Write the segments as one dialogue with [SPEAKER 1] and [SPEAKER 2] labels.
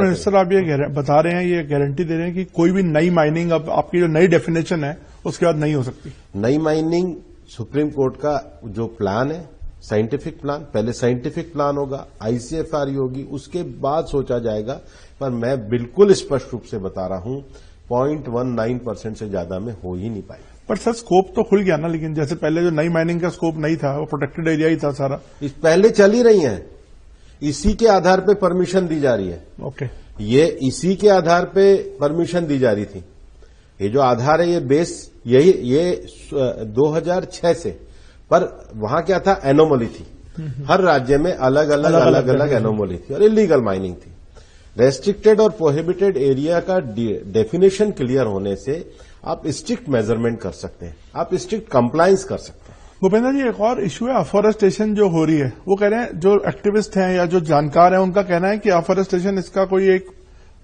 [SPEAKER 1] Minister आप ये बता रहे हैं, ये गारंटी दे रहे हैं कि कोई भी नई माइनिंग अब आपकी जो नई डेफिनेशन है उसके बाद नहीं हो सकती।
[SPEAKER 2] नई माइनिंग सुप्रीम कोर्ट का जो प्लान है, साइंटिफिक प्लान, पहले साइंटिफिक प्लान होगा, आईसीएफआर होगी, उसके बाद सोचा जाएगा। पर मैं बिल्कुल स्पष्ट रूप से बता रहा हूं 0.19% से ज्यादा में हो ही नहीं पाएगा।
[SPEAKER 1] पर सर स्कोप तो खुल गया ना, लेकिन जैसे पहले जो नई माइनिंग का स्कोप नहीं था, वो प्रोटेक्टेड एरिया ही था सारा।
[SPEAKER 2] इस पहले चल ही रही है, इसी के आधार पे परमिशन दी जा रही है।
[SPEAKER 1] ओके,
[SPEAKER 2] ये इसी के आधार पे परमिशन दी जा रही थी। ये जो आधार है, ये बेस ये 2006 से, पर वहां क्या था, एनोमली थी। हर राज्य में अलग अलग एनोमली थी और इलीगल माइनिंग थी। रेस्ट्रिक्टेड और प्रोहिबिटेड एरिया का डेफिनेशन क्लियर होने से आप स्ट्रिक्ट मेजरमेंट कर सकते हैं, आप स्ट्रिक्ट कंप्लायंस कर सकते हैं।
[SPEAKER 1] भूपेंद्र जी, एक और इश्यू है अफॉरेस्टेशन जो हो रही है। वो कह रहे हैं, जो एक्टिविस्ट हैं या जो जानकार हैं, उनका कहना है कि अफॉरेस्टेशन इसका कोई एक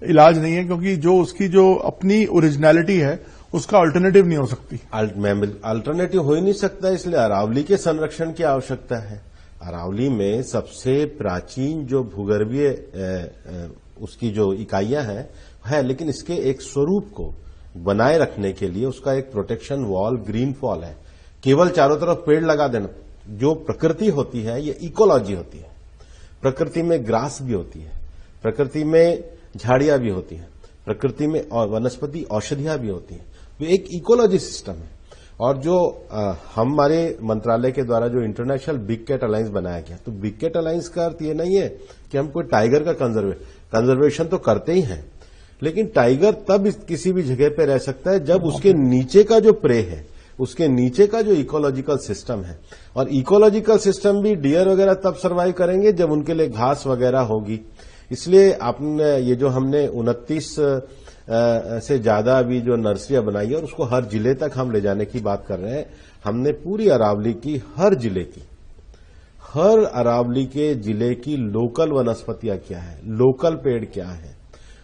[SPEAKER 1] इलाज नहीं है, क्योंकि जो उसकी जो अपनी ओरिजिनलिटी है उसका अल्टरनेटिव नहीं हो सकती।
[SPEAKER 2] अल्टरनेटिव हो ही नहीं सकता, इसलिए अरावली के संरक्षण की आवश्यकता है। अरावली में सबसे प्राचीन जो भूगर्भीय उसकी जो इकाइयां हैं है, लेकिन इसके एक स्वरूप को बनाए रखने के लिए उसका एक प्रोटेक्शन वॉल ग्रीन फॉल है। केवल चारों तरफ पेड़ लगा देना, जो प्रकृति होती है ये इकोलॉजी होती है। प्रकृति में ग्रास भी होती है, प्रकृति में झाड़ियां भी होती हैं, प्रकृति में वनस्पति औषधियां भी होती हैं। तो एक इकोलॉजी सिस्टम है। और जो हमारे मंत्रालय के द्वारा जो इंटरनेशनल बिग कैट अलायंस बनाया गया, तो बिग कैट अलायंस का अर्थ ये नहीं है कि हम कोई टाइगर का कंजर्वेशन तो करते ही हैं, लेकिन टाइगर तब किसी भी जगह पे रह सकता है जब उसके नीचे का जो प्रे है, उसके नीचे का जो इकोलॉजिकल सिस्टम है। और इकोलॉजिकल सिस्टम भी डियर वगैरह तब सर्वाइव करेंगे जब उनके लिए घास वगैरह होगी। इसलिए आपने ये जो हमने 29 से ज्यादा अभी जो नर्सरियां बनाई है और उसको हर जिले तक हम ले जाने की बात कर रहे हैं। हमने पूरी अरावली की हर जिले की, हर अरावली के जिले की लोकल वनस्पतियां क्या है, लोकल पेड़ क्या है,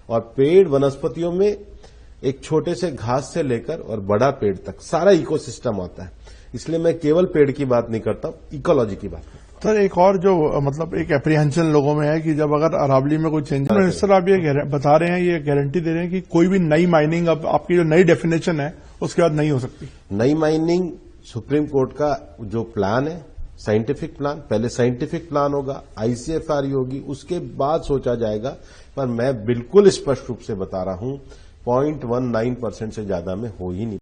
[SPEAKER 2] और पेड़ वनस्पतियों में एक छोटे से घास से लेकर और बड़ा पेड़ तक सारा इकोसिस्टम आता है। इसलिए मैं केवल पेड़ की बात नहीं करता, इकोलॉजी की बात करता हूं।
[SPEAKER 1] सर, एक और जो मतलब एक एप्रीहेंशन लोगों में है कि जब अगर अरावली में कोई चेंज, मिनिस्टर आप ये बता रहे हैं, ये गारंटी दे रहे हैं कि कोई भी नई माइनिंग अब आपकी जो नई डेफिनेशन है उसके बाद नहीं हो सकती।
[SPEAKER 2] नई माइनिंग सुप्रीम कोर्ट का जो प्लान है, साइंटिफिक प्लान, पहले साइंटिफिक प्लान होगा, आईसीएफआर होगी, उसके बाद सोचा जाएगा। पर मैं बिल्कुल स्पष्ट रूप से बता रहा हूं 0.19% से ज्यादा में हो ही नहीं